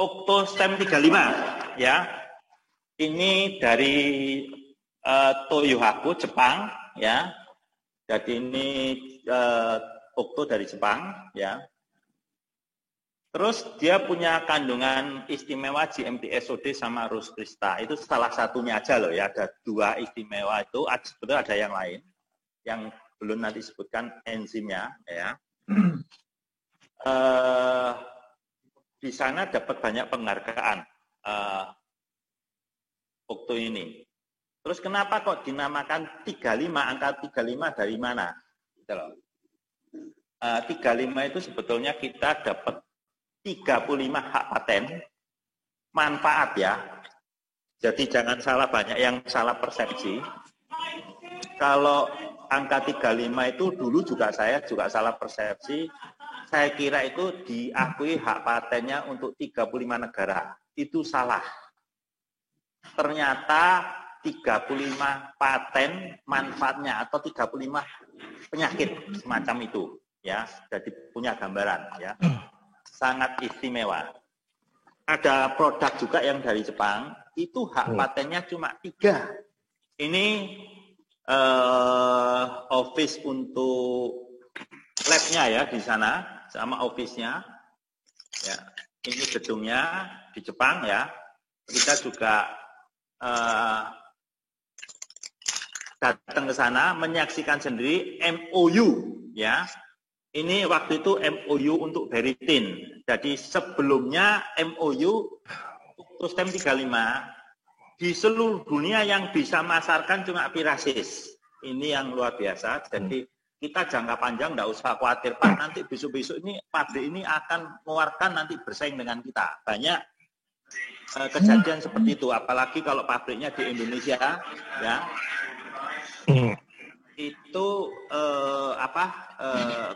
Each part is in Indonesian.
Octostem 35 ya. Ini dari Toyohaku Jepang ya. Jadi ini Octo dari Jepang ya. Terus dia punya kandungan istimewa GMT SOD sama Rose Krista. Itu salah satunya aja loh ya. Ada 2 istimewa itu. Sebetulnya ada yang lain yang belum nanti disebutkan enzimnya ya. Di sana dapat banyak penghargaan Octo ini. Terus kenapa kok dinamakan 35, angka 35 dari mana? Gitu loh. 35 itu sebetulnya kita dapat 35 hak paten, manfaat ya. Jadi jangan salah, banyak yang salah persepsi. Kalau angka 35 itu dulu saya juga salah persepsi. Saya kira itu diakui hak patennya untuk 35 negara. Itu salah. Ternyata 35 paten manfaatnya atau 35 penyakit semacam itu ya. Jadi punya gambaran ya. Sangat istimewa. Ada produk juga yang dari Jepang, itu hak patennya cuma 3. Ini office untuk labnya ya di sana, sama office-nya. Ya, ini gedungnya di Jepang ya. Kita juga datang ke sana, menyaksikan sendiri MOU ya. Ini waktu itu MOU untuk Beritin. Jadi sebelumnya MOU Octostem 35 di seluruh dunia yang bisa masarkan cuma Pirasis. Ini yang luar biasa. Jadi kita jangka panjang nggak usah khawatir, Pak, nanti besok-besok ini pabrik ini akan mengeluarkan nanti bersaing dengan kita. Banyak kejadian seperti itu, apalagi kalau pabriknya di Indonesia ya. Itu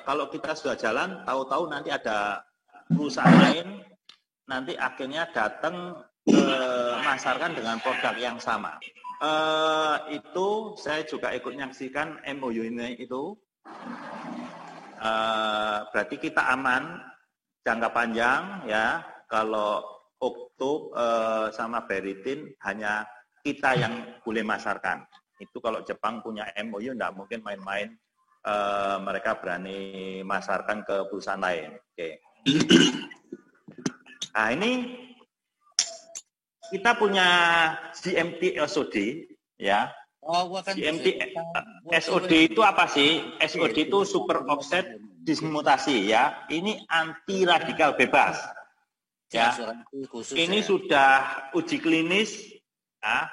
kalau kita sudah jalan, tahu-tahu nanti ada perusahaan lain, nanti akhirnya datang masarkan dengan produk yang sama. Itu saya juga ikut menyaksikan MOU ini itu. Berarti kita aman jangka panjang ya. Kalau Octo sama Beritin hanya kita yang boleh masarkan. Itu kalau Jepang punya MOU enggak mungkin main-main, mereka berani masarkan ke perusahaan lain. Oke. Nah ini kita punya GMT SOD ya. GMT SOD itu apa sih? SOD itu super offset dismutasi ya. Ini anti radikal bebas. Ya. Ini sudah uji klinis ya.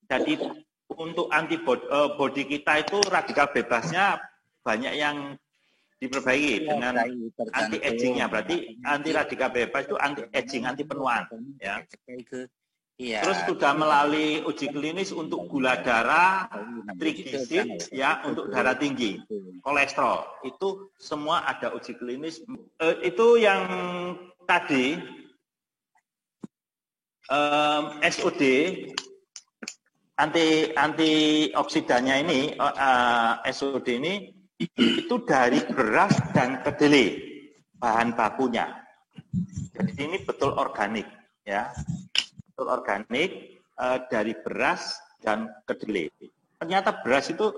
Jadi untuk antibody kita itu radikal bebasnya banyak yang diperbaiki dengan anti agingnya. Berarti anti radikal bebas itu anti aging, anti penuaan ya. Terus sudah melalui uji klinis untuk gula darah, trigliserid ya, untuk darah tinggi, kolesterol. Itu semua ada uji klinis. Itu yang tadi SOD antioksidannya ini, SOD ini itu dari beras dan kedelai bahan bakunya. Jadi ini betul organik ya. Betul organik dari beras dan kedelai. Ternyata beras itu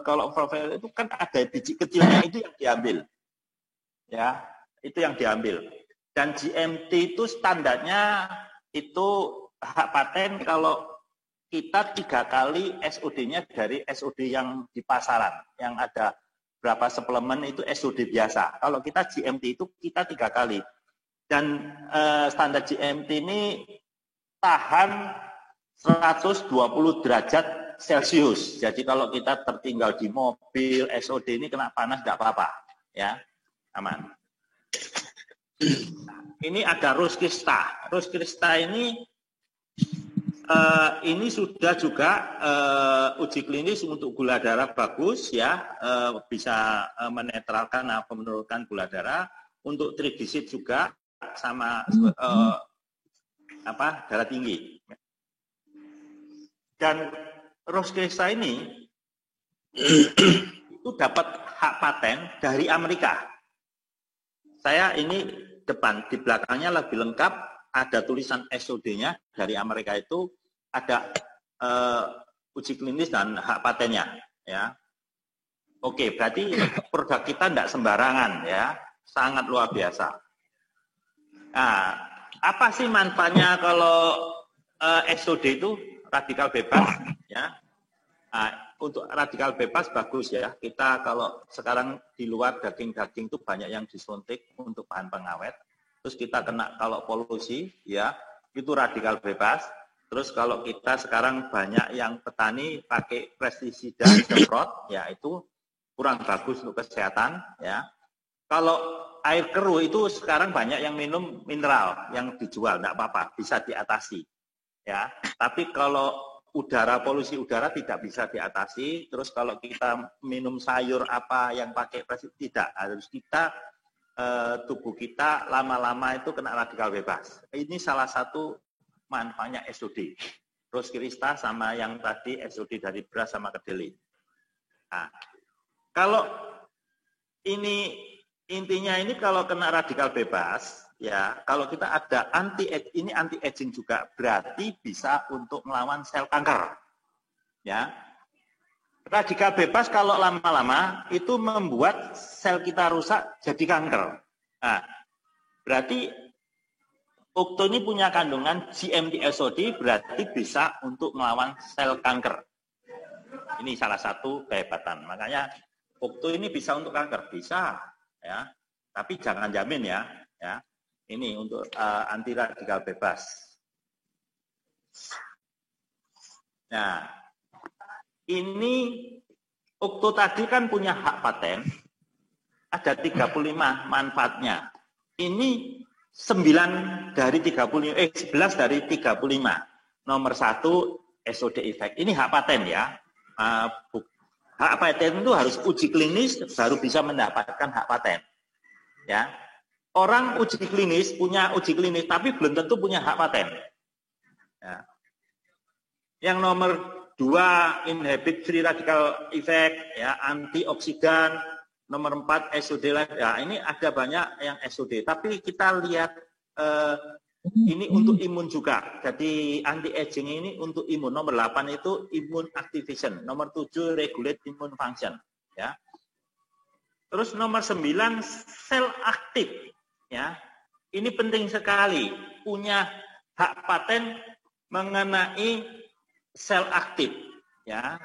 kalau profil itu kan ada biji kecilnya, itu yang diambil. Ya, itu yang diambil. Dan GMT itu standarnya itu hak paten kalau kita 3 kali SOD-nya dari SOD yang di pasaran, yang ada berapa suplemen itu SOD biasa. Kalau kita GMT itu kita 3 kali. Dan standar GMT ini tahan 120 derajat Celcius. Jadi kalau kita tertinggal di mobil, SOD ini kena panas tidak apa-apa, ya, aman. Ini ada Rose Krista. Rose Krista ini sudah juga uji klinis untuk gula darah bagus ya, bisa menetralkan atau menurunkan gula darah, untuk trigliserid juga sama darah tinggi. Dan Rose Krista ini itu dapat hak paten dari Amerika. Saya ini depan, di belakangnya lebih lengkap. ada tulisan SOD-nya dari Amerika itu ada uji klinis dan hak patennya, ya. Oke, berarti produk kita tidak sembarangan, ya, sangat luar biasa. Nah, apa sih manfaatnya kalau SOD itu radikal bebas, ya? Nah, untuk radikal bebas bagus ya. Kita kalau sekarang di luar daging-daging itu banyak yang disuntik untuk bahan pengawet. Terus kita kena kalau polusi, ya, itu radikal bebas. Terus kalau kita sekarang banyak yang petani pakai pestisida semprot, ya itu kurang bagus untuk kesehatan, ya. Kalau air keruh itu sekarang banyak yang minum mineral yang dijual, tidak apa-apa, bisa diatasi, ya. Tapi kalau polusi udara tidak bisa diatasi. Terus kalau kita minum sayur apa yang pakai plastik, tidak, harus kita tubuh kita lama-lama itu kena radikal bebas. Ini salah satu manfaatnya SOD. Terus Krista sama yang tadi SOD dari beras sama kedelai. Nah, kalau ini intinya ini kalau kena radikal bebas, ya kalau kita ada anti aging juga, berarti bisa untuk melawan sel kanker. Ya, radikal bebas kalau lama-lama itu membuat sel kita rusak jadi kanker. Nah, berarti Ukto ini punya kandungan GMT-SOD, berarti bisa untuk melawan sel kanker. Ini salah satu kehebatan. Makanya Ukto ini bisa untuk kanker, bisa, ya. Tapi jangan jamin ya, ya. Ini untuk anti radikal bebas. Nah, ini Ukto tadi kan punya hak paten, ada 35 manfaatnya. Ini 11 dari 35. Nomor 1 SOD effect. Ini hak paten ya. Hak paten itu harus uji klinis baru bisa mendapatkan hak paten. Ya. Orang punya uji klinis tapi belum tentu punya hak paten. Ya. Yang nomor 2 inhibit free radical effect, ya, antioksidan. Nomor 4 SOD. Ya, ini ada banyak yang SOD, tapi kita lihat ini untuk imun juga. Jadi anti aging ini untuk imun. Nomor 8 itu immune activation. Nomor 7 regulate immune function, ya. Terus nomor 9 sel aktif, ya. Ini penting sekali, punya hak paten mengenai sel aktif, ya.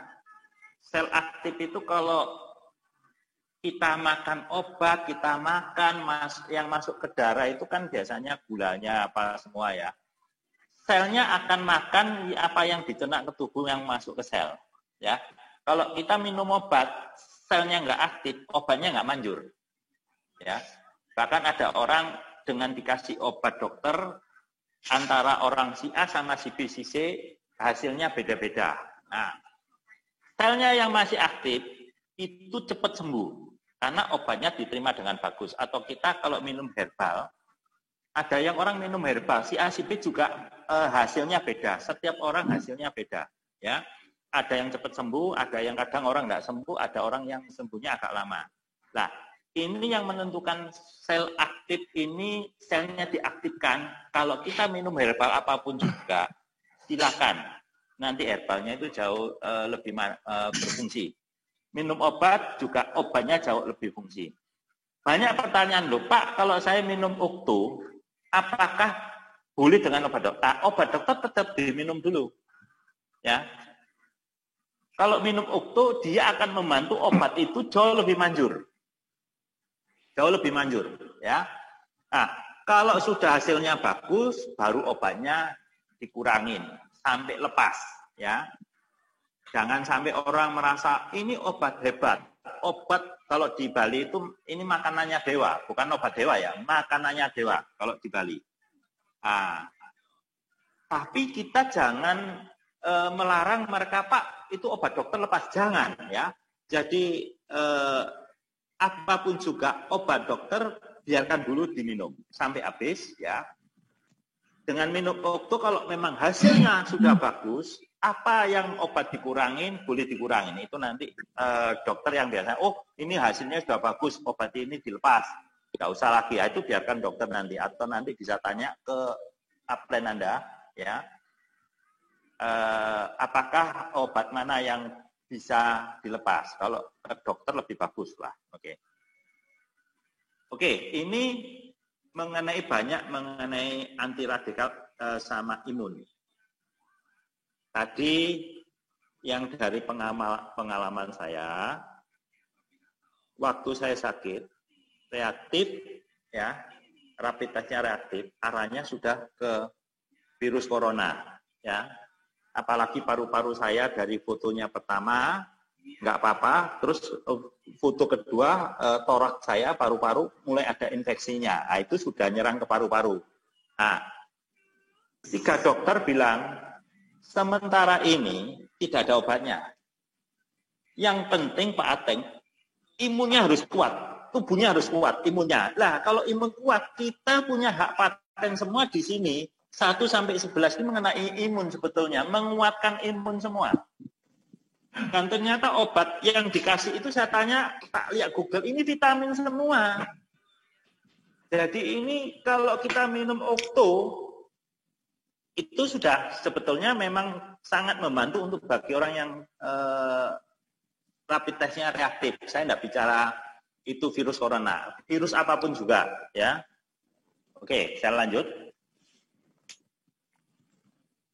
Sel aktif itu kalau kita makan obat, kita makan yang masuk ke darah itu kan biasanya gulanya apa semua ya. Selnya akan makan apa yang dicerna ke tubuh yang masuk ke sel. Ya, kalau kita minum obat, selnya nggak aktif, obatnya nggak manjur. Ya, bahkan ada orang dengan dikasih obat dokter antara orang si A sama si B, si C hasilnya beda-beda. Nah, selnya yang masih aktif itu cepat sembuh. Karena obatnya diterima dengan bagus. Atau kita kalau minum herbal, ada yang orang minum herbal, si A, si B juga hasilnya beda. Setiap orang hasilnya beda. Ya, ada yang cepat sembuh, ada yang kadang orang nggak sembuh, ada orang yang sembuhnya agak lama. Nah, ini yang menentukan sel aktif ini, selnya diaktifkan. Kalau kita minum herbal apapun juga, silakan. Nanti herbalnya itu jauh lebih berfungsi. Minum obat juga obatnya jauh lebih fungsi. Banyak pertanyaan loh, Pak, kalau saya minum Ukto, apakah boleh dengan obat dokter? Obat dokter tetap diminum dulu. Ya. Kalau minum Ukto, dia akan membantu obat itu jauh lebih manjur. Jauh lebih manjur, ya. Nah, kalau sudah hasilnya bagus, baru obatnya dikurangin sampai lepas, ya. Jangan sampai orang merasa ini obat hebat. Obat kalau di Bali itu ini makanannya dewa, bukan obat dewa ya, makanannya dewa kalau di Bali. Nah, tapi kita jangan melarang mereka, Pak, itu obat dokter lepas, jangan ya. Jadi apapun juga obat dokter biarkan dulu diminum sampai habis ya. Dengan minum Ukto kalau memang hasilnya sudah bagus, apa yang obat dikurangin boleh dikurangin. Itu nanti dokter yang biasa, oh ini hasilnya sudah bagus, obat ini dilepas, nggak usah lagi ya, itu biarkan dokter nanti, atau nanti bisa tanya ke asisten Anda, ya. Apakah obat mana yang bisa dilepas? Kalau dokter lebih bagus lah. Oke, ini banyak mengenai anti radikal sama imun. Tadi yang dari pengalaman saya, waktu saya sakit, reaktif, ya, rapid testnya reaktif, arahnya sudah ke virus corona, ya. Apalagi paru-paru saya dari fotonya pertama nggak apa-apa, terus foto kedua torak saya paru-paru mulai ada infeksinya, nah, itu sudah nyerang ke paru-paru. Nah, 3 dokter bilang sementara ini tidak ada obatnya. Yang penting Pak Ateng, imunnya harus kuat, tubuhnya harus kuat, imunnya. Lah kalau imun kuat, kita punya hak paten semua di sini. 1 sampai 11 ini mengenai imun sebetulnya, menguatkan imun semua. Dan ternyata obat yang dikasih itu saya tanya, tak lihat Google, ini vitamin semua. Jadi ini kalau kita minum Okto, itu sudah sebetulnya memang sangat membantu untuk bagi orang yang rapid testnya reaktif. Saya tidak bicara itu virus corona, virus apapun juga, ya. Oke, saya lanjut.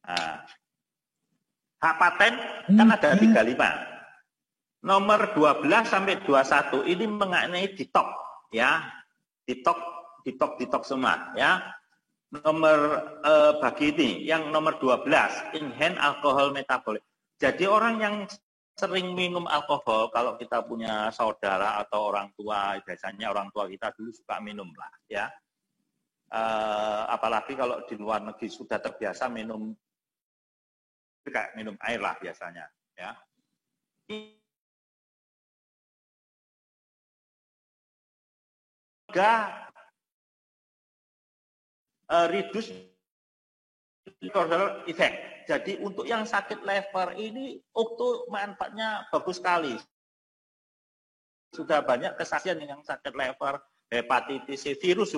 Nah, hak paten kan ada 35. Nomor 12 sampai 21 ini mengenai detox, ya. Detox semua, ya. Nomor bagi ini yang nomor 12, enhance alcohol metabolic. Jadi orang yang sering minum alkohol, kalau kita punya saudara atau orang tua, biasanya orang tua kita dulu suka minum lah, ya. Apalagi kalau di luar negeri sudah terbiasa minum, kayak minum air lah biasanya, ya. Reduce disorder effect. Jadi untuk yang sakit lever ini Okto manfaatnya bagus sekali. Sudah banyak kesaksian yang sakit lever, hepatitis C, virus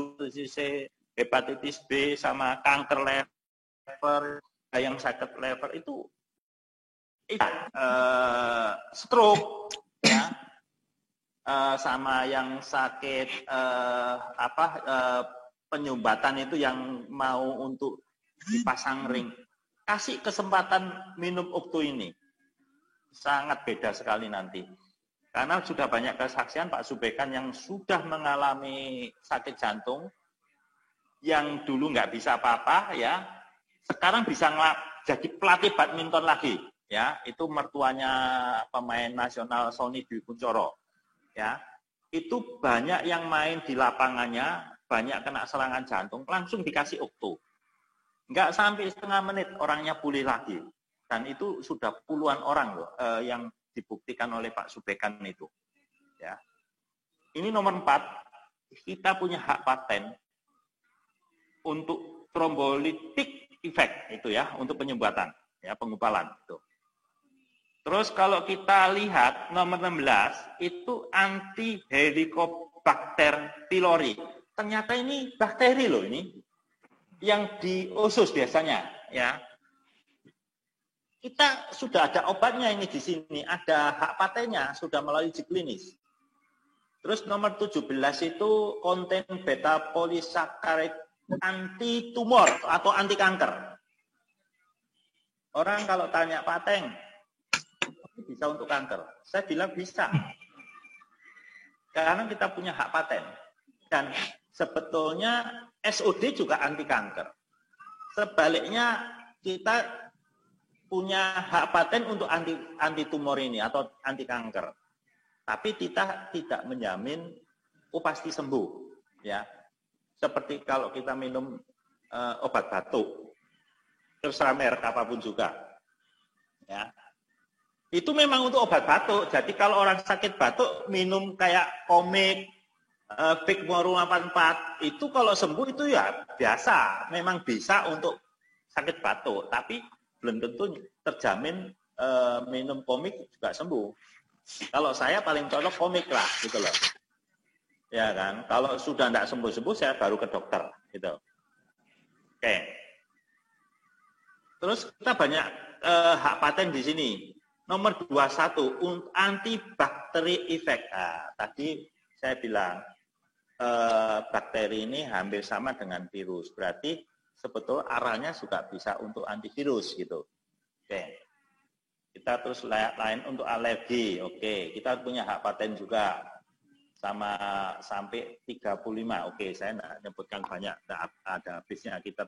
C, hepatitis B sama kanker lever, yang sakit lever itu stroke, ya, sama yang sakit penyumbatan itu yang mau untuk dipasang ring, kasih kesempatan minum Okto ini, sangat beda sekali nanti. Karena sudah banyak kesaksian Pak Subekan yang sudah mengalami sakit jantung, yang dulu nggak bisa apa-apa, ya, sekarang bisa jadi pelatih badminton lagi, ya. Itu mertuanya pemain nasional Sony Dwi Kunchoro, ya. Itu banyak yang main di lapangannya, banyak kena serangan jantung, langsung dikasih Okto. Nggak sampai setengah menit orangnya pulih lagi. Dan itu sudah puluhan orang loh yang dibuktikan oleh Pak Subekan itu. Ya. Ini nomor 4, kita punya hak paten untuk thrombolytic effect itu ya, untuk penyumbatan, ya, pengumpalan itu. Terus kalau kita lihat nomor 16 itu anti Helicobacter pylori. Ternyata ini bakteri loh ini yang di usus biasanya, ya. Kita sudah ada obatnya ini di sini, ada hak patennya, sudah melalui uji klinis. Terus nomor 17 itu konten beta polisaccharide anti tumor atau anti kanker. Orang kalau tanya paten, bisa untuk kanker? Saya bilang bisa. Karena kita punya hak paten. Dan sebetulnya SOD juga anti kanker. Sebaliknya kita punya hak paten untuk anti tumor ini atau anti kanker. Tapi kita tidak menjamin pasti sembuh, ya. Seperti kalau kita minum obat batuk, terserah merek apapun juga, ya. Itu memang untuk obat batuk. Jadi kalau orang sakit batuk minum kayak komik, Vicmorum 84, itu kalau sembuh itu ya biasa, memang bisa untuk sakit batuk, tapi belum tentu terjamin minum komik juga sembuh. Kalau saya paling cocok komik lah, gitu loh. Ya kan, kalau sudah tidak sembuh-sembuh saya baru ke dokter, gitu. Oke. Terus kita banyak hak paten di sini. Nomor 21, antibakteri effect. Nah, tadi saya bilang, bakteri ini hampir sama dengan virus. Berarti sebetulnya arahnya juga bisa untuk antivirus gitu. Oke. Kita terus lain untuk alergi. Oke, kita punya hak paten juga. Sama sampai 35. Oke, saya tidak menyebutkan banyak. Ada habisnya kita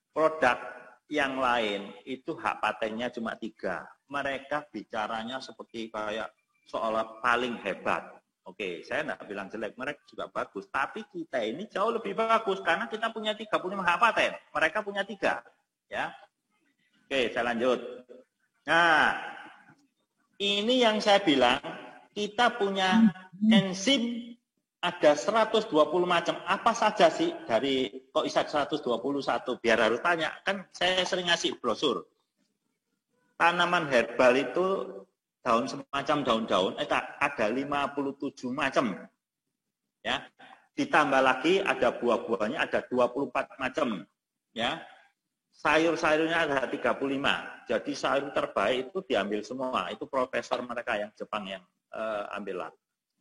produk yang lain itu hak patennya cuma 3. Mereka bicaranya seperti kayak seolah paling hebat. Oke, saya tidak bilang jelek, mereka juga bagus. Tapi kita ini jauh lebih bagus karena kita punya 35 hak paten. Mereka punya 3. Ya. Oke, saya lanjut. Nah, ini yang saya bilang, kita punya enzim ada 120 macam. Apa saja sih dari kok bisa 121? Biar harus tanya. Kan saya sering ngasih brosur. Tanaman herbal itu daun semacam daun-daun ada 57 macam. Ya. Ditambah lagi ada buah-buahnya ada 24 macam. Ya. Sayur-sayurnya ada 35. Jadi sayur terbaik itu diambil semua. Itu profesor mereka yang Jepang yang ambil lah.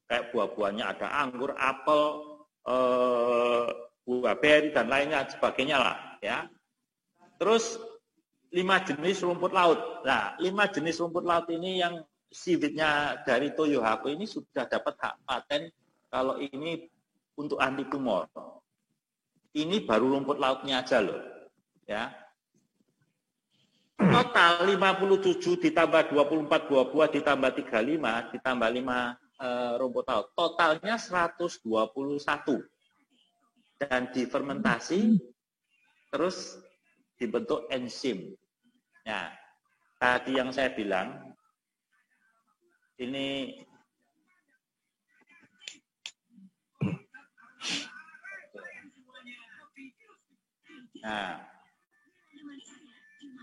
Kayak buah-buahnya ada anggur, apel, buah beri dan lainnya sebagainya lah, ya. Terus 5 jenis rumput laut. Nah, 5 jenis rumput laut ini yang seaweednya dari Toyohaku ini sudah dapat hak paten kalau ini untuk anti tumor. Ini baru rumput lautnya aja loh, ya. Total 57 ditambah 24 buah-buah ditambah 35 ditambah 5 rumput laut. Totalnya 121. Dan difermentasi terus dibentuk enzim. Nah, tadi yang saya bilang ini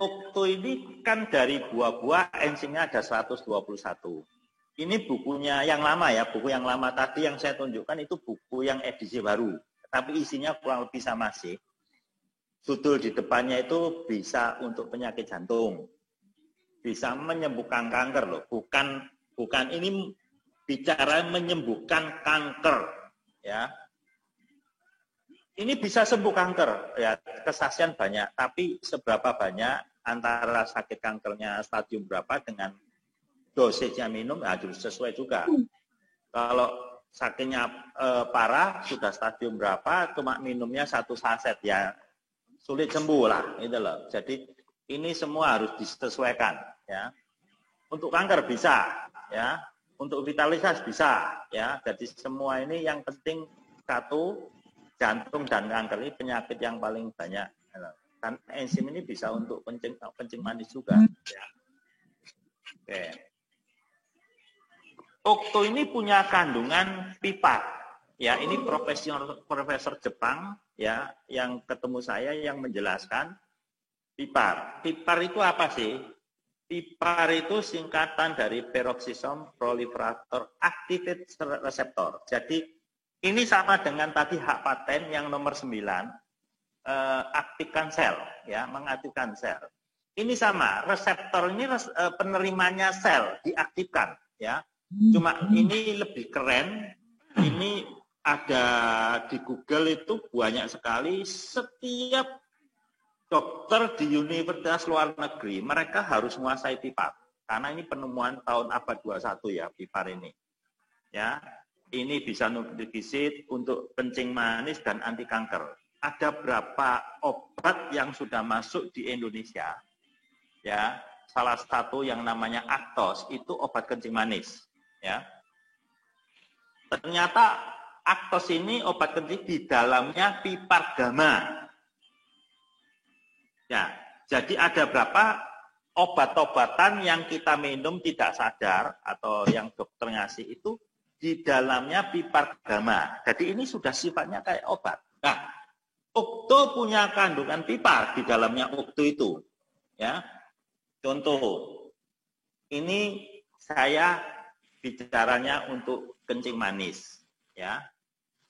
Okto ini kan dari buah-buah enzimnya ada 121. Ini bukunya yang lama ya, buku yang lama tadi yang saya tunjukkan itu buku yang edisi baru. Tapi isinya kurang lebih sama sih. Judul di depannya itu bisa untuk penyakit jantung. Bisa menyembuhkan kanker loh. Bukan ini bicara menyembuhkan kanker. Ya. Ini bisa sembuh kanker. Ya, kesaksian banyak. Tapi seberapa banyak antara sakit kankernya stadium berapa dengan dosisnya minum ya harus sesuai juga. Kalau sakitnya parah sudah stadium berapa cuma minumnya 1 saset ya sulit sembuh lah itu loh. Jadi ini semua harus disesuaikan ya. Untuk kanker bisa ya, untuk vitalitas bisa ya. Jadi semua ini yang penting satu, jantung dan kanker ini penyakit yang paling banyak. Dan enzim ini bisa untuk kencing manis juga. Ya. Oke. Okto ini punya kandungan pipar. Ya, ini profesor Jepang ya yang ketemu saya yang menjelaskan pipar. Pipar itu apa sih? Pipar itu singkatan dari peroxisome proliferator activated receptor. Jadi ini sama dengan tadi hak paten yang nomor 9. Aktifkan sel, ya, mengaktifkan sel. Ini sama, reseptor ini penerimanya sel diaktifkan, ya. Cuma ini lebih keren. Ini ada di Google itu banyak sekali. Setiap dokter di universitas luar negeri mereka harus menguasai pipar karena ini penemuan tahun abad 21 ya pipar ini. Ya, ini bisa nutrisi untuk kencing manis dan anti kanker. Ada berapa obat yang sudah masuk di Indonesia? Ya, salah satu yang namanya Actos itu obat kencing manis. Ya, ternyata Actos ini obat kencing di dalamnya pipar gamma. Ya, jadi ada berapa obat-obatan yang kita minum tidak sadar atau yang dokter ngasih itu di dalamnya pipar gamma. Jadi ini sudah sifatnya kayak obat. Nah, Okto punya kandungan pipar di dalamnya okto itu. Ya. Contoh, ini saya bicaranya untuk kencing manis. Ya.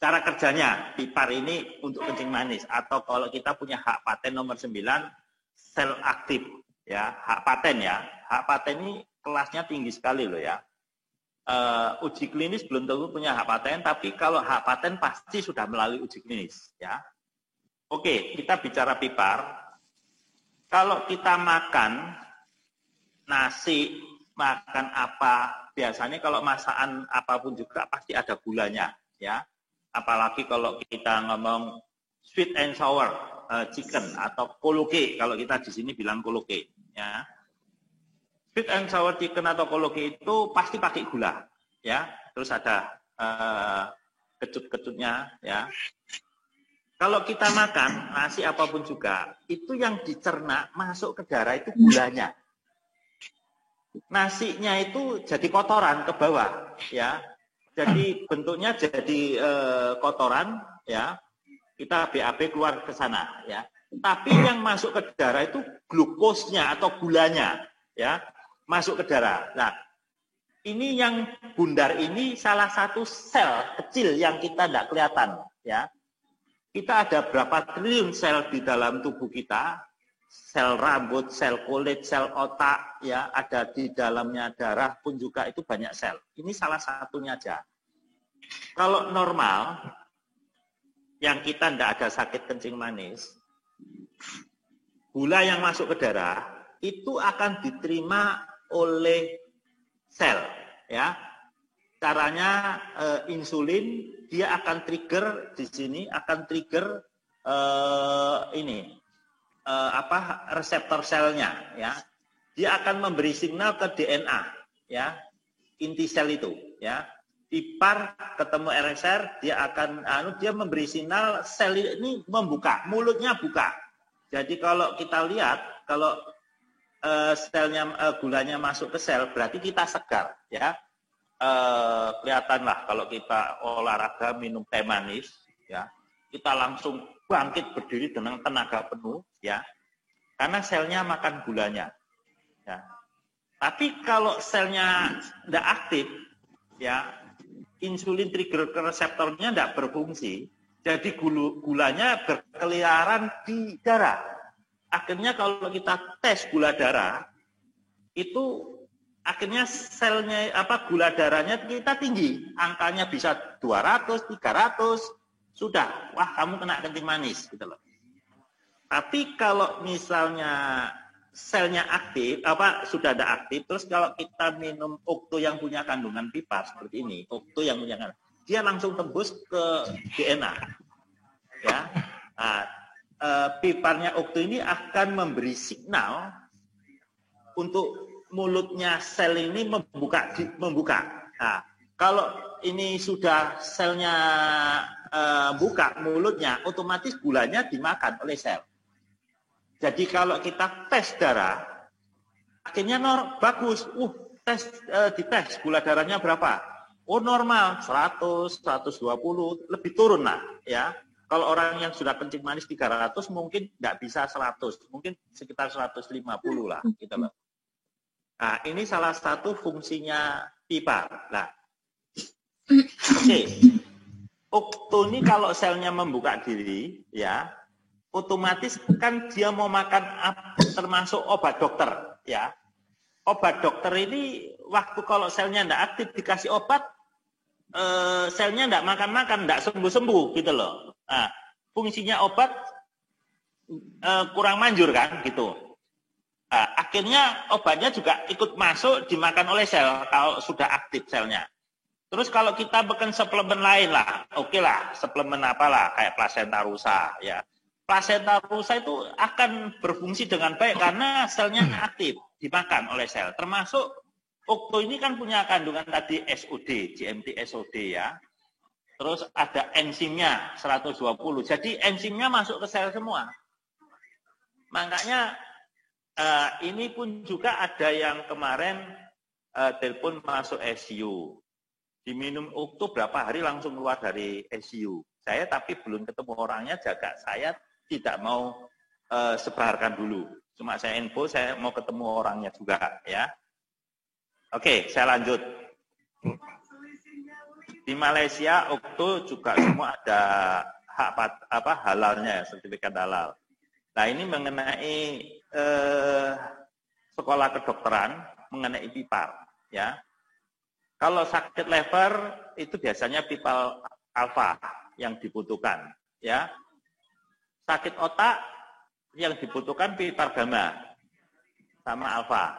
Cara kerjanya, pipar ini untuk kencing manis. Atau kalau kita punya hak paten nomor 9, sel aktif ya, hak paten ya. Hak paten ini kelasnya tinggi sekali loh ya. Uji klinis belum tentu punya hak paten, tapi kalau hak paten pasti sudah melalui uji klinis ya. Oke, kita bicara pipar. Kalau kita makan nasi, makan apa, biasanya kalau masakan apapun juga pasti ada gulanya ya. Apalagi kalau kita ngomong sweet and sour chicken atau koloke, kalau kita di sini bilang koloke ya. Sweet and sour chicken atau koloke itu pasti pakai gula, ya. Terus ada kecut-kecutnya, ya. Kalau kita makan nasi apapun juga, itu yang dicerna masuk ke darah itu gulanya. Nasinya itu jadi kotoran ke bawah, ya. Jadi bentuknya jadi kotoran, ya. Kita BAB keluar ke sana, ya. Tapi yang masuk ke darah itu glukosnya atau gulanya, ya. Masuk ke darah. Nah, ini yang bundar ini salah satu sel kecil yang kita tidak kelihatan, ya. Kita ada berapa triliun sel di dalam tubuh kita, sel rambut, sel kulit, sel otak, ya, ada di dalamnya darah pun juga itu banyak sel. Ini salah satunya aja. Kalau normal, yang kita tidak ada sakit kencing manis, gula yang masuk ke darah itu akan diterima oleh sel, ya. Caranya insulin dia akan trigger di sini, akan trigger reseptor selnya, ya. Dia akan memberi signal ke DNA, ya, inti sel itu, ya. Ipar ketemu RSR, dia akan dia memberi signal sel ini membuka, mulutnya buka. Jadi kalau kita lihat, kalau gulanya masuk ke sel, berarti kita segar, ya. Kelihatanlah kalau kita olahraga minum teh manis, ya, kita langsung bangkit berdiri dengan tenaga penuh, ya, karena selnya makan gulanya, ya. Tapi kalau selnya tidak aktif, ya, insulin trigger ke reseptornya tidak berfungsi, jadi gulanya berkeliaran di darah. Akhirnya kalau kita tes gula darah, itu akhirnya selnya gula darahnya kita tinggi, angkanya bisa 200, 300, sudah, wah kamu kena kencing manis gitu loh. Tapi kalau misalnya selnya aktif, sudah ada aktif, terus kalau kita minum okto yang punya kandungan pipar seperti ini, okto yang punya kandungan, dia langsung tembus ke DNA, ya. Nah, piparnya okto ini akan memberi signal untuk mulutnya sel ini membuka. Nah, kalau ini sudah selnya buka mulutnya, otomatis gulanya dimakan oleh sel. Jadi kalau kita tes darah, akhirnya bagus. Dites gula darahnya berapa? Oh normal, 100, 120, lebih turun lah, ya. Kalau orang yang sudah kencing manis 300 mungkin nggak bisa 100, mungkin sekitar 150 lah, gitu loh. Nah, ini salah satu fungsinya pipar. Nah, oke. Okto ini kalau selnya membuka diri, ya, otomatis kan dia mau makan termasuk obat dokter, ya. Obat dokter ini waktu kalau selnya tidak aktif dikasih obat, selnya tidak makan-makan, tidak sembuh-sembuh, gitu loh. Nah, fungsinya obat kurang manjur kan, gitu. Nah, akhirnya obatnya juga ikut masuk dimakan oleh sel kalau sudah aktif selnya. Terus kalau kita bikin suplemen lain lah, oke lah, suplemen apalah kayak plasenta rusa, ya. Plasenta rusa itu akan berfungsi dengan baik karena selnya aktif dimakan oleh sel. Termasuk okto ini kan punya kandungan tadi SOD, GMT SOD, ya. Terus ada enzimnya 120. Jadi enzimnya masuk ke sel semua. Makanya ini pun juga ada yang kemarin telepon masuk ICU. Diminum okto berapa hari langsung keluar dari ICU. Saya tapi belum ketemu orangnya, jaga saya tidak mau sebarkan dulu. Cuma saya info, saya mau ketemu orangnya juga, ya. Oke, saya lanjut. Di Malaysia okto juga semua ada hak halalnya, sertifikat halal. Nah, ini mengenai sekolah kedokteran mengenai pipal, ya. Kalau sakit lever itu biasanya pipal alfa yang dibutuhkan, ya. Sakit otak yang dibutuhkan pipal gamma sama alfa.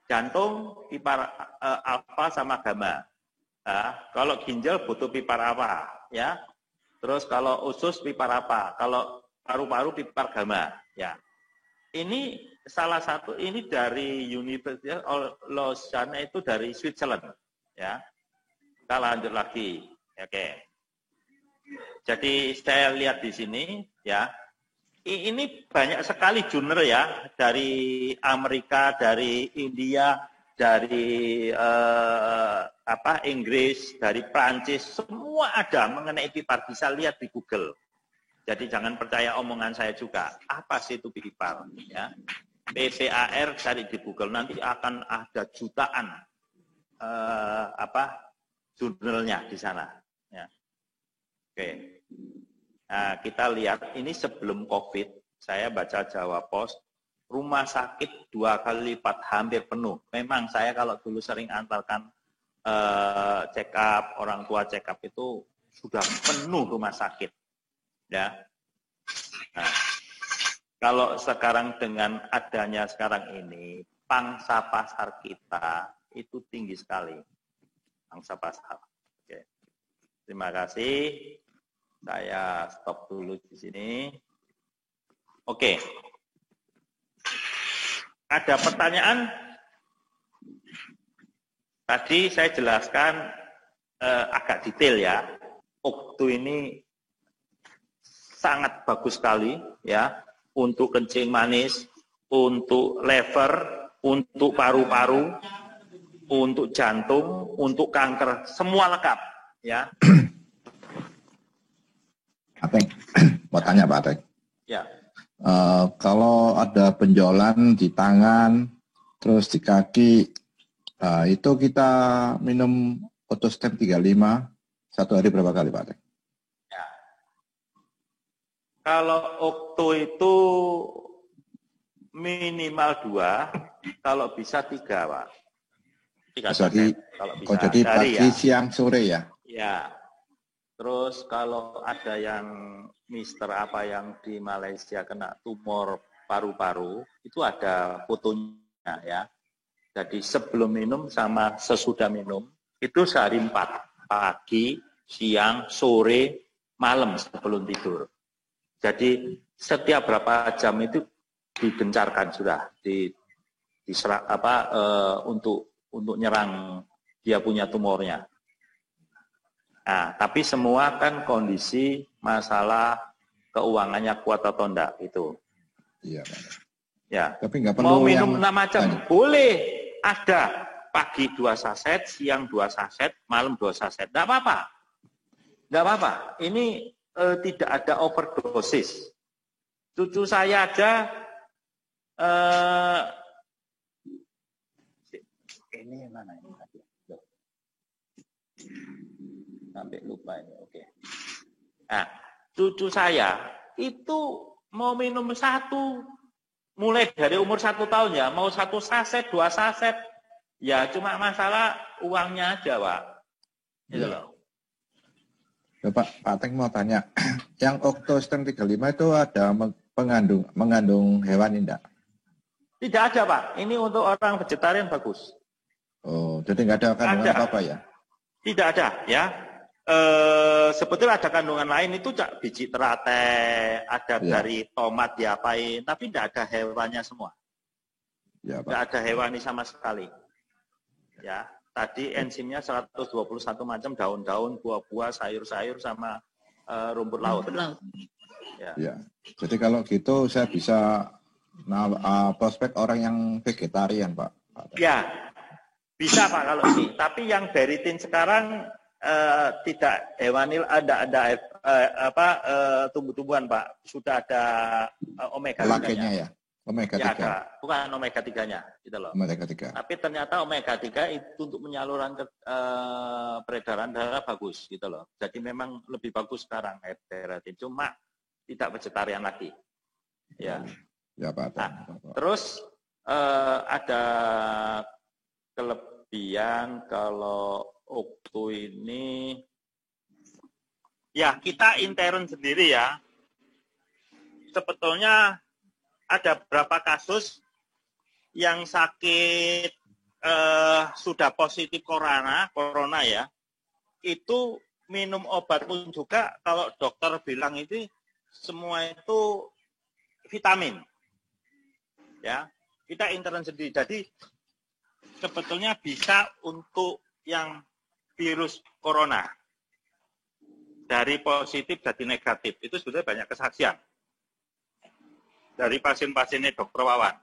Jantung pipal alfa sama gamma. Nah, kalau ginjal butuh pipal apa, ya. Terus kalau usus pipal apa? Kalau paru-paru pipal gamma, ya. Ini salah satu ini dari Universitas Lausanne itu dari Switzerland, ya. Kita lanjut lagi, oke. Jadi saya lihat di sini, ya. Ini banyak sekali jurnal ya dari Amerika, dari India, dari Inggris, dari Prancis, semua ada mengenai pipal, bisa lihat di Google. Jadi jangan percaya omongan saya juga. Apa sih itu pipal? Ya, PPAR cari di Google, nanti akan ada jutaan jurnalnya di sana. Ya. Oke. Nah, kita lihat ini sebelum COVID, saya baca Jawa Post, rumah sakit 2 kali lipat hampir penuh. Memang saya kalau dulu sering antarkan check up, orang tua check up itu sudah penuh rumah sakit. Ya. Nah, kalau sekarang dengan adanya sekarang ini, pangsa pasar kita itu tinggi sekali. Pangsa pasar. Oke. Terima kasih. Saya stop dulu di sini. Oke. Ada pertanyaan? Tadi saya jelaskan agak detail ya. Oktu ini sangat bagus sekali ya untuk kencing manis, untuk lever, untuk paru-paru, untuk jantung, untuk kanker, semua lengkap ya. Ateng, mau tanya Pak Ateng. Ya. Kalau ada benjolan di tangan, terus di kaki, itu kita minum Otostem 35 satu hari berapa kali Pak Ateng? Ya. Kalau Okto itu minimal 2, kalau bisa 3 Pak. 3 saset, kalau bisa. Jadi pagi, ya. Siang, sore ya? Ya. Terus kalau ada yang mister apa yang di Malaysia kena tumor paru-paru, itu ada fotonya ya. Jadi sebelum minum sama sesudah minum, itu sehari 4. Pagi, siang, sore, malam sebelum tidur. Jadi setiap berapa jam itu digencarkan sudah, untuk nyerang dia punya tumornya. Nah, tapi semua kan kondisi masalah keuangannya kuat atau enggak itu. Iya, Pak. Ya. Tapi nggak perlu mau minum yang 6 macam boleh, ada pagi 2 saset, siang 2 saset, malam 2 saset, enggak apa-apa. Enggak apa-apa. Ini tidak ada overdosis. Cucu saya aja ini mana ini? Sampai lupa ini, oke. Nah, cucu saya itu mau minum 1, mulai dari umur 1 tahun ya, mau 1 saset, 2 saset, ya cuma masalah uangnya aja, Pak. Gitu loh. Ya, Pak Ateng mau tanya, yang Octostem 35 itu ada mengandung hewan enggak? Tidak ada, Pak. Ini untuk orang vegetarian bagus. Oh, jadi nggak ada kandungan apa-apa ya? Tidak ada, ya. Sebetulnya ada kandungan lain itu biji teratai, ada dari tomat diapain, tapi tidak ada hewannya semua. Ya, tidak ada hewani sama sekali. Ya, tadi enzimnya 121 macam daun-daun, buah-buah, sayur-sayur sama rumput laut. Ya. Jadi kalau gitu saya bisa prospek orang yang vegetarian, Pak. Ya, bisa Pak kalau ini. Tapi yang beritin sekarang tidak hewani, ada tumbuh-tumbuhan Pak. Sudah ada omega 3-nya. Ya, omega 3. Ya ada, bukan omega 3-nya gitu loh. Omega 3. Tapi ternyata omega 3 itu untuk penyaluran peredaran darah bagus gitu loh. Jadi memang lebih bagus sekarang beritin. Cuma tidak vegetarian lagi. Ya. Ya Pak. Nah, terus ada kelebihan kalau Okto ini, ya kita intern sendiri ya. Sebetulnya ada beberapa kasus yang sakit sudah positif corona ya, itu minum obat pun juga kalau dokter bilang itu semua itu vitamin. Ya, kita intern sendiri. Jadi sebetulnya bisa untuk yang virus corona dari positif jadi negatif. Itu sudah banyak kesaksian dari pasien-pasiennya Dokter Wawan.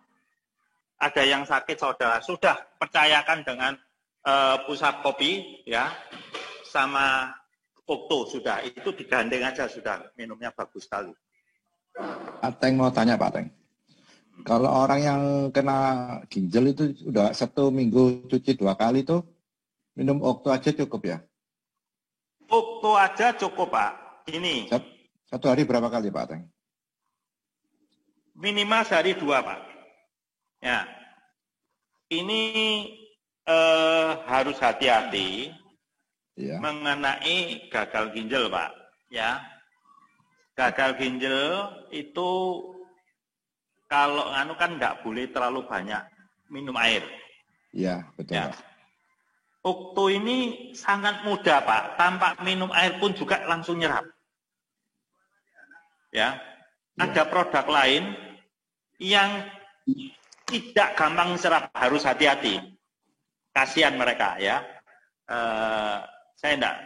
Ada yang sakit saudara sudah percayakan dengan pusat kopi ya sama Okto sudah itu digandeng aja sudah minumnya bagus sekali. Ateng mau tanya Pak Ateng. Kalau orang yang kena ginjal itu udah 1 minggu cuci 2 kali tuh minum Okto aja cukup ya? Okto aja cukup Pak. Ini 1 hari berapa kali Pak Ateng? Minimal sehari 2 Pak. Ya, ini harus hati-hati ya. Mengenai gagal ginjal, Pak. Ya, gagal ginjal itu kalau kan nggak boleh terlalu banyak minum air. Iya, betul. Ya. Okto ini sangat mudah, Pak. Tanpa minum air pun juga langsung nyerap. Ya, ada produk lain yang tidak gampang serap, harus hati-hati. Kasihan mereka ya. Saya tidak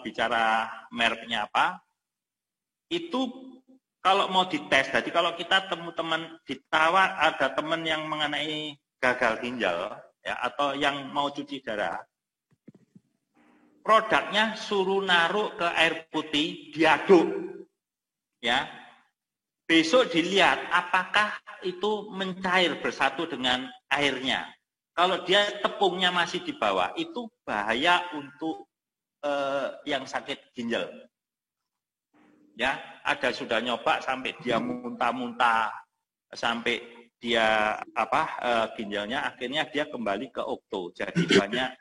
bicara mereknya apa. Itu kalau mau dites, jadi kalau kita teman-teman ditawar ada teman yang mengenai gagal ginjal ya atau yang mau cuci darah, produknya suruh naruh ke air putih, diaduk ya. Besok dilihat apakah itu mencair bersatu dengan airnya. Kalau dia tepungnya masih di bawah, itu bahaya untuk yang sakit ginjal. Ya, ada sudah nyoba sampai dia muntah-muntah, sampai dia ginjalnya akhirnya dia kembali ke Okto. Jadi banyak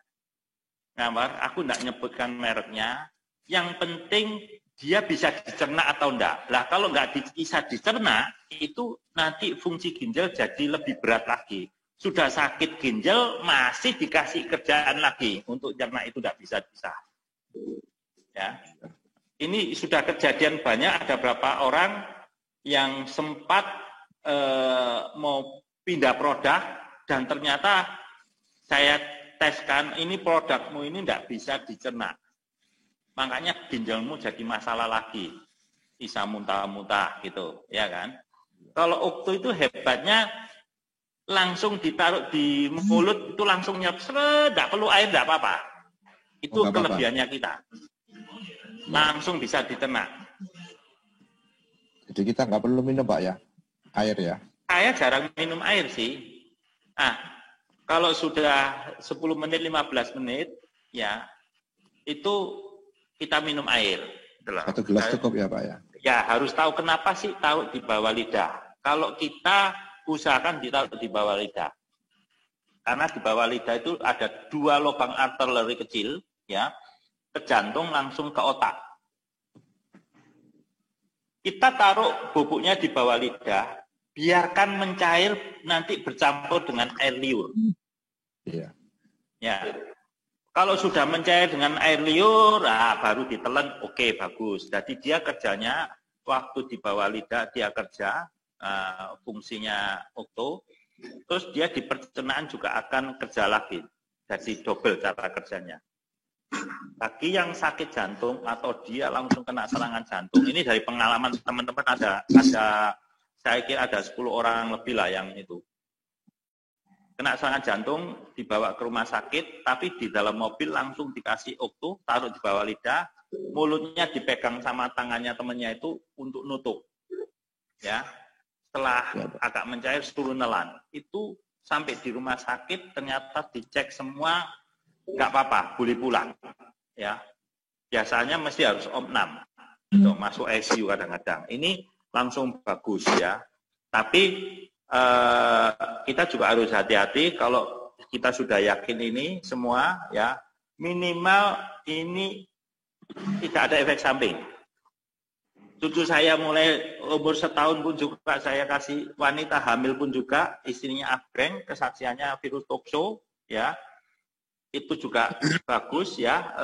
gambar, aku tidak nyebutkan mereknya. Yang penting dia bisa dicerna atau enggak. Lah kalau enggak bisa dicerna, itu nanti fungsi ginjal jadi lebih berat lagi. Sudah sakit ginjal, masih dikasih kerjaan lagi. Untuk cerna itu enggak bisa-bisa. Ya. Ini sudah kejadian banyak, ada beberapa orang yang sempat mau pindah produk, dan ternyata saya teskan, ini produkmu ini enggak bisa dicerna. Makanya ginjalmu jadi masalah lagi, bisa muntah-muntah gitu, ya kan? Kalau Okto itu hebatnya langsung ditaruh di mulut itu langsung nyerap, tidak perlu air, tidak apa-apa. Itu kelebihannya kita, langsung bisa diternak. Jadi kita nggak perlu minum Pak ya, air ya? Saya jarang minum air sih. Nah, kalau sudah 10 menit, 15 menit, ya itu kita minum air. 1 gelas cukup ya Pak ya? Ya harus tahu kenapa sih taruh di bawah lidah. Kalau kita usahakan ditaruh di bawah lidah. Karena di bawah lidah itu ada 2 lubang arteri kecil, ya, ke jantung langsung ke otak. Kita taruh bubuknya di bawah lidah, biarkan mencair nanti bercampur dengan air liur. Iya. Ya. Kalau sudah mencair dengan air liur, baru ditelan, oke, bagus. Jadi dia kerjanya, waktu di bawah lidah dia kerja, fungsinya Okto, terus dia di pencernaan juga akan kerja lagi. Jadi double cara kerjanya. Bagi yang sakit jantung atau dia langsung kena serangan jantung, ini dari pengalaman teman-teman ada saya kira ada 10 orang lebih lah yang itu. Kena serangan jantung, dibawa ke rumah sakit, tapi di dalam mobil langsung dikasih Okto, taruh di bawah lidah, mulutnya dipegang sama tangannya temannya itu untuk nutup. Ya, setelah agak mencair, suruh nelan. Itu sampai di rumah sakit, ternyata dicek semua, nggak apa-apa, boleh pulang. Ya, biasanya mesti harus opnam, gitu, masuk ICU kadang-kadang. Ini langsung bagus ya, tapi kita juga harus hati-hati kalau kita sudah yakin ini semua ya, minimal ini tidak ada efek samping. Cucu saya mulai umur setahun pun juga saya kasih, wanita hamil pun juga, istrinya Abeng, kesaksiannya virus tokso, ya, itu juga bagus ya.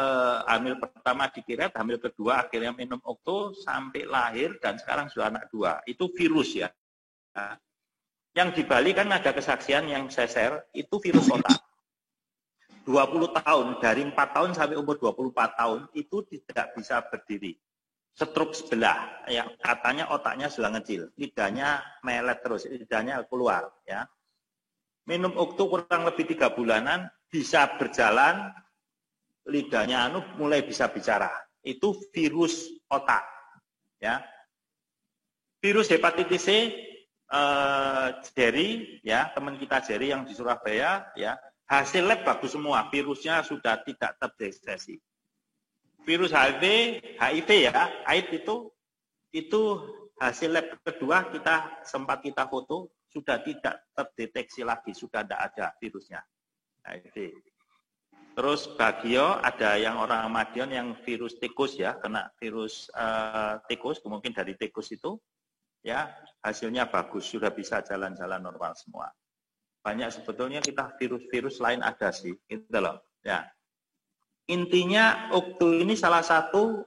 Hamil pertama dikiret, hamil kedua akhirnya minum okto sampai lahir dan sekarang sudah anak 2. Itu virus ya. Nah, yang di Bali kan ada kesaksian yang saya share, itu virus otak. 20 tahun, dari 4 tahun sampai umur 24 tahun, itu tidak bisa berdiri. Stroke sebelah, ya, katanya otaknya sudah ngecil, lidahnya melet terus, lidahnya keluar. Ya. Minum okto kurang lebih 3 bulanan, bisa berjalan, lidahnya mulai bisa bicara. Itu virus otak. Ya. Virus hepatitis C, Jerry, ya, teman kita Jerry yang di Surabaya, ya, hasil lab bagus semua, virusnya sudah tidak terdeteksi. Virus HIV ya, AIDS itu hasil lab kedua sempat kita foto, sudah tidak terdeteksi lagi, sudah tidak ada virusnya. HIV. Terus Bagio, ada yang orang Madiun yang virus tikus ya, kena virus tikus, mungkin dari tikus itu, ya hasilnya bagus, sudah bisa jalan-jalan normal semua. Banyak sebetulnya kita virus-virus lain ada sih, gitu loh. Ya. Intinya okto ini salah satu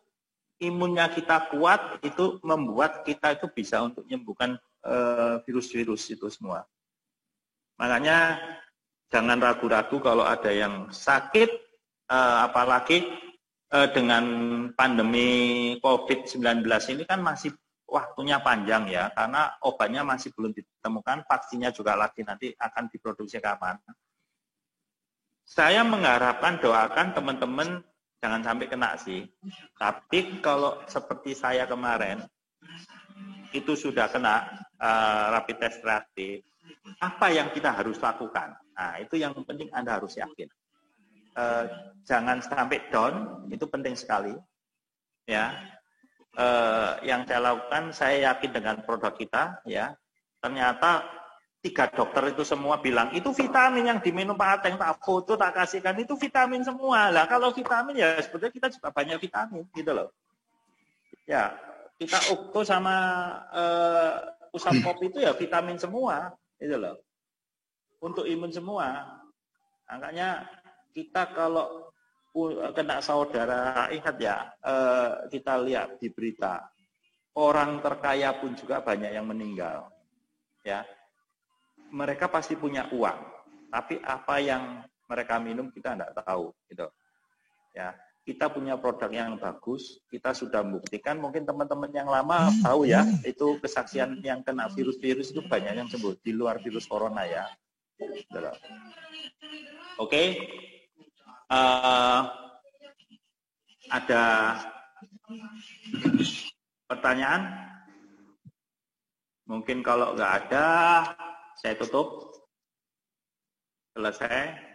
imunnya kita kuat, itu membuat kita itu bisa untuk menyembuhkan virus-virus itu semua. Makanya jangan ragu-ragu kalau ada yang sakit, apalagi dengan pandemi COVID-19 ini kan masih waktunya panjang ya, karena obatnya masih belum ditemukan, vaksinnya juga lagi nanti akan diproduksi kapan. Saya mengharapkan, doakan teman-teman jangan sampai kena sih. Tapi kalau seperti saya kemarin, itu sudah kena rapid test reaktif, apa yang kita harus lakukan? Nah, itu yang penting Anda harus yakin. Jangan sampai down, itu penting sekali. Ya, yang saya lakukan, saya yakin dengan produk kita. Ya, ternyata 3 dokter itu semua bilang, itu vitamin yang diminum Pak Ateng, tak foto, tak kasihkan, itu vitamin semua. Lah kalau vitamin ya sebetulnya kita juga banyak vitamin, gitu loh. Ya, kita okto sama usap kopi itu ya vitamin semua, gitu loh. Untuk imun semua. Makanya kita kalau kena saudara, ingat ya, kita lihat di berita, orang terkaya pun juga banyak yang meninggal. Ya. Mereka pasti punya uang, tapi apa yang mereka minum kita tidak tahu, gitu. Ya, kita punya produk yang bagus, kita sudah buktikan. Mungkin teman-teman yang lama tahu ya, itu kesaksian yang kena virus-virus itu banyak yang sembuh di luar virus corona ya. Oke, ada pertanyaan? Mungkin kalau nggak ada, saya tutup. Selesai.